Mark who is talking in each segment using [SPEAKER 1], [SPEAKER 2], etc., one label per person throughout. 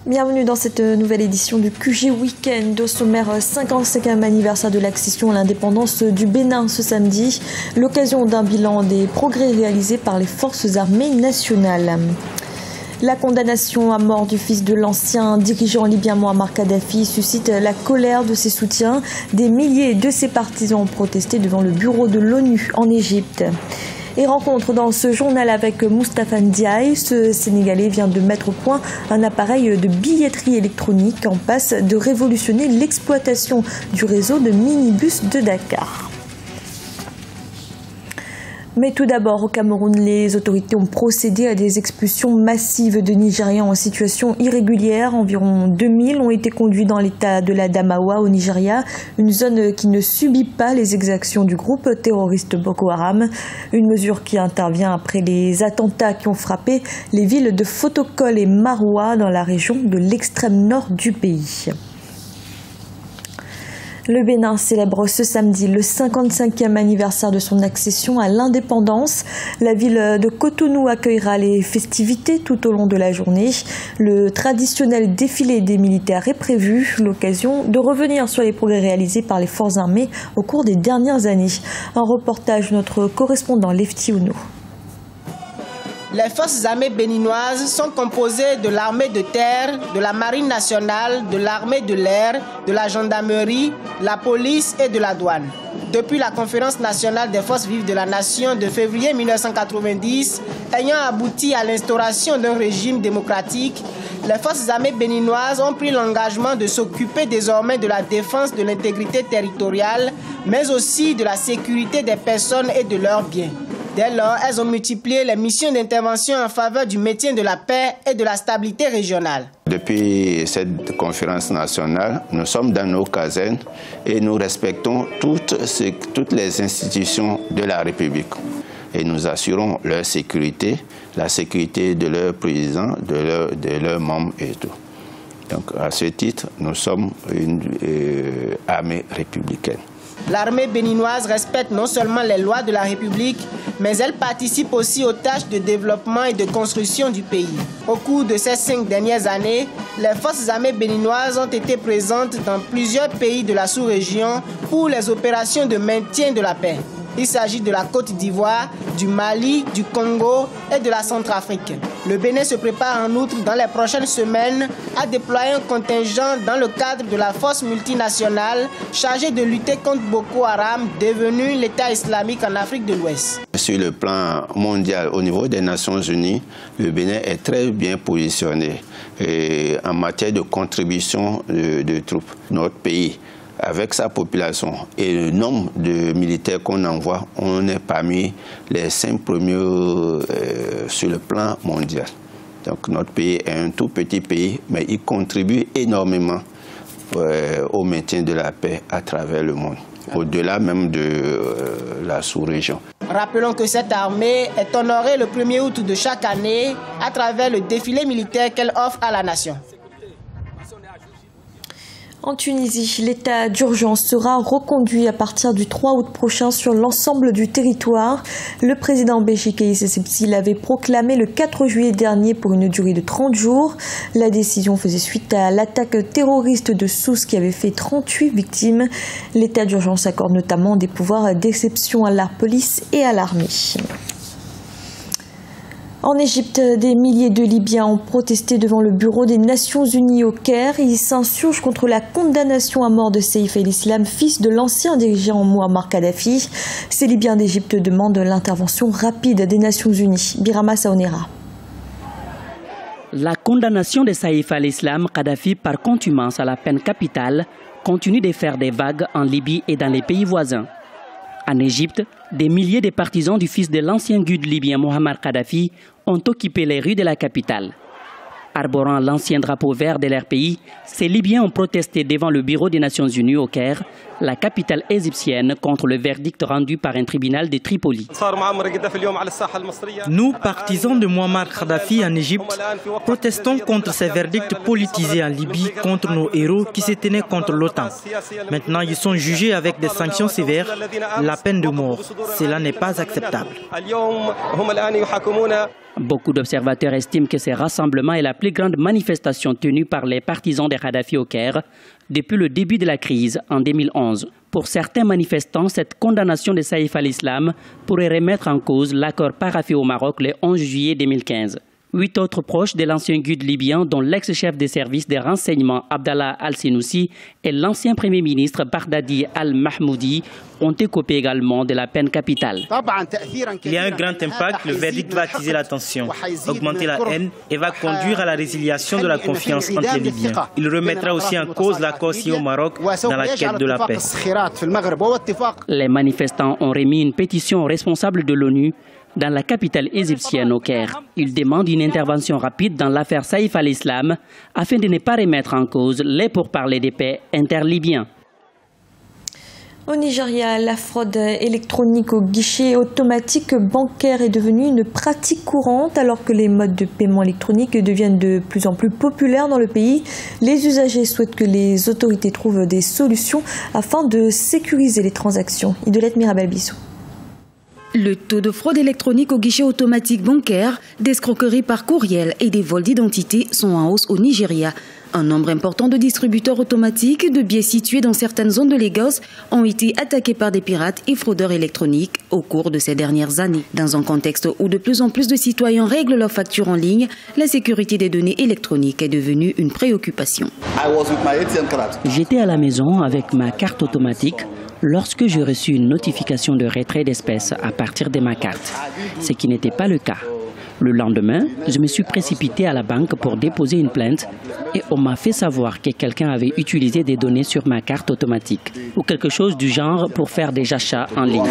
[SPEAKER 1] Bienvenue dans cette nouvelle édition du QG Week-end. Au sommaire, 55e anniversaire de l'accession à l'indépendance du Bénin ce samedi. L'occasion d'un bilan des progrès réalisés par les forces armées nationales. La condamnation à mort du fils de l'ancien dirigeant libyen Mouammar Kadhafi suscite la colère de ses soutiens. Des milliers de ses partisans ont protesté devant le bureau de l'ONU en Égypte. Et rencontre dans ce journal avec Moustapha Ndiaye. Ce Sénégalais vient de mettre au point un appareil de billetterie électronique en passe de révolutionner l'exploitation du réseau de minibus de Dakar. Mais tout d'abord, au Cameroun, les autorités ont procédé à des expulsions massives de Nigérians en situation irrégulière. Environ 2000 ont été conduits dans l'état de l'Adamawa au Nigeria, une zone qui ne subit pas les exactions du groupe terroriste Boko Haram. Une mesure qui intervient après les attentats qui ont frappé les villes de Fotokol et Maroua dans la région de l'extrême nord du pays. Le Bénin célèbre ce samedi le 55e anniversaire de son accession à l'indépendance. La ville de Cotonou accueillera les festivités tout au long de la journée. Le traditionnel défilé des militaires est prévu, l'occasion de revenir sur les progrès réalisés par les forces armées au cours des dernières années. Un reportage de notre correspondant Lefty Ouno.
[SPEAKER 2] Les forces armées béninoises sont composées de l'armée de terre, de la marine nationale, de l'armée de l'air, de la gendarmerie, la police et de la douane. Depuis la conférence nationale des forces vives de la nation de février 1990, ayant abouti à l'instauration d'un régime démocratique, les forces armées béninoises ont pris l'engagement de s'occuper désormais de la défense de l'intégrité territoriale, mais aussi de la sécurité des personnes et de leurs biens. Dès lors, elles ont multiplié les missions d'intervention en faveur du maintien de la paix et de la stabilité régionale.
[SPEAKER 3] Depuis cette conférence nationale, nous sommes dans nos casernes et nous respectons toutes les institutions de la République. Et nous assurons leur sécurité, la sécurité de leurs présidents, de leurs membres et tout. Donc à ce titre, nous sommes une armée républicaine.
[SPEAKER 2] L'armée béninoise respecte non seulement les lois de la République, mais elle participe aussi aux tâches de développement et de construction du pays. Au cours de ces 5 dernières années, les forces armées béninoises ont été présentes dans plusieurs pays de la sous-région pour les opérations de maintien de la paix. Il s'agit de la Côte d'Ivoire, du Mali, du Congo et de la Centrafrique. Le Bénin se prépare en outre dans les prochaines semaines à déployer un contingent dans le cadre de la force multinationale chargée de lutter contre Boko Haram, devenu l'État islamique en Afrique de l'Ouest.
[SPEAKER 3] Sur le plan mondial, au niveau des Nations Unies, le Bénin est très bien positionné en matière de contribution de troupes. Notre pays, avec sa population et le nombre de militaires qu'on envoie, on est parmi les 5 premiers sur le plan mondial. Donc notre pays est un tout petit pays, mais il contribue énormément au maintien de la paix à travers le monde, au-delà même de la sous-région.
[SPEAKER 2] Rappelons que cette armée est honorée le 1er août de chaque année à travers le défilé militaire qu'elle offre à la nation.
[SPEAKER 1] En Tunisie, l'état d'urgence sera reconduit à partir du 3 août prochain sur l'ensemble du territoire. Le président Béji Caïd Essebsi l'avait proclamé le 4 juillet dernier pour une durée de 30 jours. La décision faisait suite à l'attaque terroriste de Sousse qui avait fait 38 victimes. L'état d'urgence accorde notamment des pouvoirs d'exception à la police et à l'armée. En Égypte, des milliers de Libyens ont protesté devant le bureau des Nations Unies au Caire. Ils s'insurgent contre la condamnation à mort de Saïf el-Islam, fils de l'ancien dirigeant Mouammar Kadhafi. Ces Libyens d'Égypte demandent l'intervention rapide des Nations Unies. Birama Saonera.
[SPEAKER 4] La condamnation de Saïf el-Islam Kadhafi par contumace à la peine capitale continue de faire des vagues en Libye et dans les pays voisins. En Égypte, des milliers de partisans du fils de l'ancien guide libyen Mouammar Kadhafi ont occupé les rues de la capitale. Arborant l'ancien drapeau vert de leur pays, ces Libyens ont protesté devant le bureau des Nations Unies au Caire, la capitale égyptienne, contre le verdict rendu par un tribunal de Tripoli.
[SPEAKER 5] Nous, partisans de Mouammar Kadhafi en Égypte, protestons contre ces verdicts politisés en Libye contre nos héros qui se tenaient contre l'OTAN. Maintenant, ils sont jugés avec des sanctions sévères, la peine de mort. Cela n'est pas acceptable.
[SPEAKER 4] Beaucoup d'observateurs estiment que ce rassemblement est la plus grande manifestation tenue par les partisans de Kadhafi au Caire depuis le début de la crise en 2011. Pour certains manifestants, cette condamnation de Saïf al-Islam pourrait remettre en cause l'accord paraphé au Maroc le 11 juillet 2015. 8 autres proches de l'ancien guide libyen, dont l'ex-chef des services de renseignement Abdallah al-Sinoussi et l'ancien premier ministre Baghdadi al-Mahmoudi, ont écopé également de la peine capitale.
[SPEAKER 5] Il y a un grand impact, le verdict va attiser la tension, augmenter la haine et va conduire à la résiliation de la confiance entre les Libyens. Il remettra aussi en cause l'accord signé au Maroc dans la quête de la paix.
[SPEAKER 4] Les manifestants ont remis une pétition aux responsables de l'ONU dans la capitale égyptienne au Caire. Ils demandent une intervention rapide dans l'affaire Saïf al-Islam afin de ne pas remettre en cause les pourparlers de paix interlibyens.
[SPEAKER 1] Au Nigeria, la fraude électronique au guichet automatique bancaire est devenue une pratique courante alors que les modes de paiement électronique deviennent de plus en plus populaires dans le pays. Les usagers souhaitent que les autorités trouvent des solutions afin de sécuriser les transactions. Idolette Mirabel-Bissou.
[SPEAKER 6] Le taux de fraude électronique au guichet automatique bancaire, d'escroqueries par courriel et des vols d'identité sont en hausse au Nigeria. Un nombre important de distributeurs automatiques de billets situés dans certaines zones de Lagos ont été attaqués par des pirates et fraudeurs électroniques au cours de ces dernières années. Dans un contexte où de plus en plus de citoyens règlent leurs factures en ligne, la sécurité des données électroniques est devenue une préoccupation.
[SPEAKER 4] J'étais à la maison avec ma carte automatique lorsque j'ai reçu une notification de retrait d'espèces à partir de ma carte, ce qui n'était pas le cas. Le lendemain, je me suis précipité à la banque pour déposer une plainte et on m'a fait savoir que quelqu'un avait utilisé des données sur ma carte automatique ou quelque chose du genre pour faire des achats en ligne.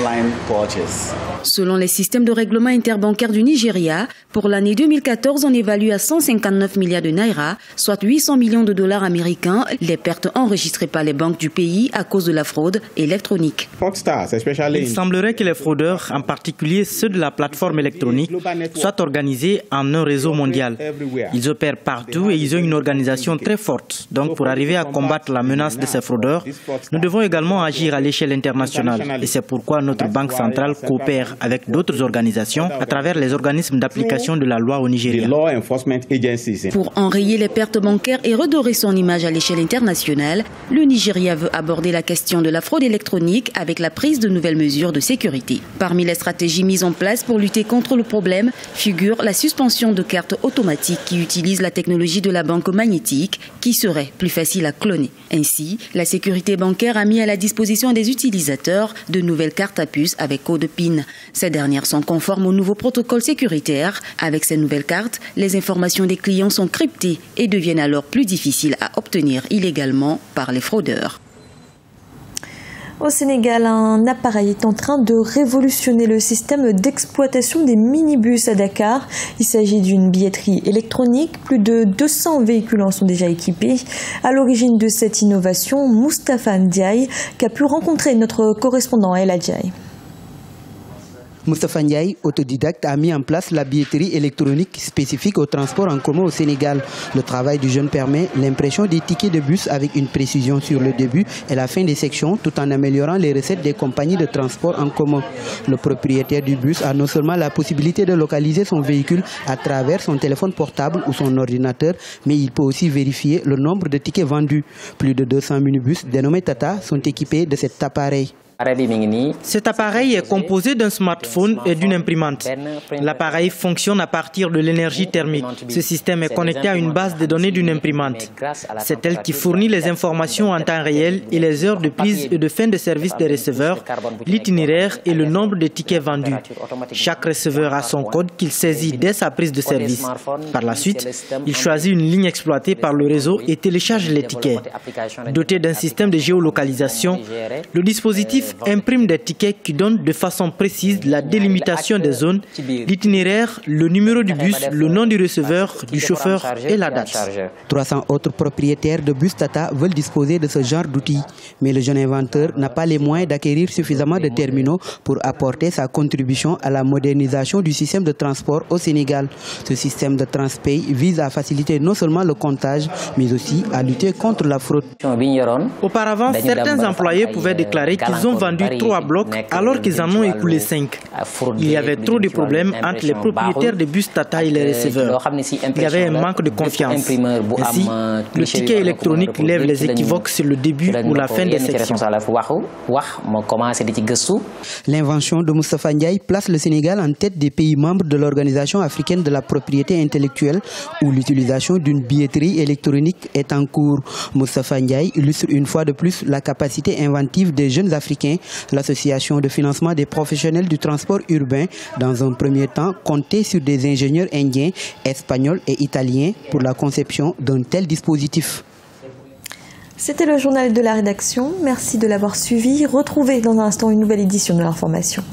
[SPEAKER 6] Selon les systèmes de règlement interbancaire du Nigeria, pour l'année 2014, on évalue à 159 milliards de naira, soit 800 millions de dollars américains, les pertes enregistrées par les banques du pays à cause de la fraude électronique.
[SPEAKER 5] Il semblerait que les fraudeurs, en particulier ceux de la plateforme électronique, soient organisés en un réseau mondial. Ils opèrent partout et ils ont une organisation très forte. Donc pour arriver à combattre la menace de ces fraudeurs, nous devons également agir à l'échelle internationale. Et c'est pourquoi notre banque centrale coopère avec d'autres organisations à travers les organismes d'application de la loi au Nigeria.
[SPEAKER 6] Pour enrayer les pertes bancaires et redorer son image à l'échelle internationale, le Nigeria veut aborder la question de la fraude électronique avec la prise de nouvelles mesures de sécurité. Parmi les stratégies mises en place pour lutter contre le problème figure la suspension de cartes automatiques qui utilisent la technologie de la banque magnétique qui serait plus facile à cloner. Ainsi, la sécurité bancaire a mis à la disposition des utilisateurs de nouvelles cartes à puce avec code PIN. Ces dernières sont conformes au nouveau protocole sécuritaire. Avec ces nouvelles cartes, les informations des clients sont cryptées et deviennent alors plus difficiles à obtenir illégalement par les fraudeurs.
[SPEAKER 1] Au Sénégal, un appareil est en train de révolutionner le système d'exploitation des minibus à Dakar. Il s'agit d'une billetterie électronique. Plus de 200 véhicules en sont déjà équipés. À l'origine de cette innovation, Moustapha Ndiaye, qui a pu rencontrer notre correspondant El Adjaye.
[SPEAKER 7] Moustapha Ndiaye, autodidacte, a mis en place la billetterie électronique spécifique au transport en commun au Sénégal. Le travail du jeune permet l'impression des tickets de bus avec une précision sur le début et la fin des sections tout en améliorant les recettes des compagnies de transport en commun. Le propriétaire du bus a non seulement la possibilité de localiser son véhicule à travers son téléphone portable ou son ordinateur, mais il peut aussi vérifier le nombre de tickets vendus. Plus de 200 minibus dénommés Tata sont équipés de cet appareil.
[SPEAKER 5] Cet appareil est composé d'un smartphone et d'une imprimante. L'appareil fonctionne à partir de l'énergie thermique. Ce système est connecté à une base de données d'une imprimante. C'est elle qui fournit les informations en temps réel et les heures de prise et de fin de service des receveurs, l'itinéraire et le nombre de tickets vendus. Chaque receveur a son code qu'il saisit dès sa prise de service. Par la suite, il choisit une ligne exploitée par le réseau et télécharge les tickets. Doté d'un système de géolocalisation, le dispositif imprime des tickets qui donnent de façon précise la délimitation des zones, l'itinéraire, le numéro du bus, le nom du receveur, du chauffeur et la date.
[SPEAKER 7] 300 autres propriétaires de bus Tata veulent disposer de ce genre d'outils. Mais le jeune inventeur n'a pas les moyens d'acquérir suffisamment de terminaux pour apporter sa contribution à la modernisation du système de transport au Sénégal. Ce système de Transpay vise à faciliter non seulement le comptage, mais aussi à lutter contre la fraude.
[SPEAKER 5] Auparavant, certains employés pouvaient déclarer qu'ils ont vendu 3 blocs alors qu'ils en ont écoulé 5. Il y avait trop de problèmes entre les propriétaires des bus Tata et les receveurs. Il y avait un manque de confiance. Ainsi, le ticket électronique lève les équivoques sur le début ou la fin des sections.
[SPEAKER 7] L'invention de Moustapha Ndiaye place le Sénégal en tête des pays membres de l'Organisation africaine de la propriété intellectuelle où l'utilisation d'une billetterie électronique est en cours. Moustapha Ndiaye illustre une fois de plus la capacité inventive des jeunes Africains. L'association de financement des professionnels du transport urbain, dans un premier temps, comptait sur des ingénieurs indiens, espagnols et italiens pour la conception d'un tel dispositif.
[SPEAKER 1] C'était le journal de la rédaction. Merci de l'avoir suivi. Retrouvez dans un instant une nouvelle édition de l'information.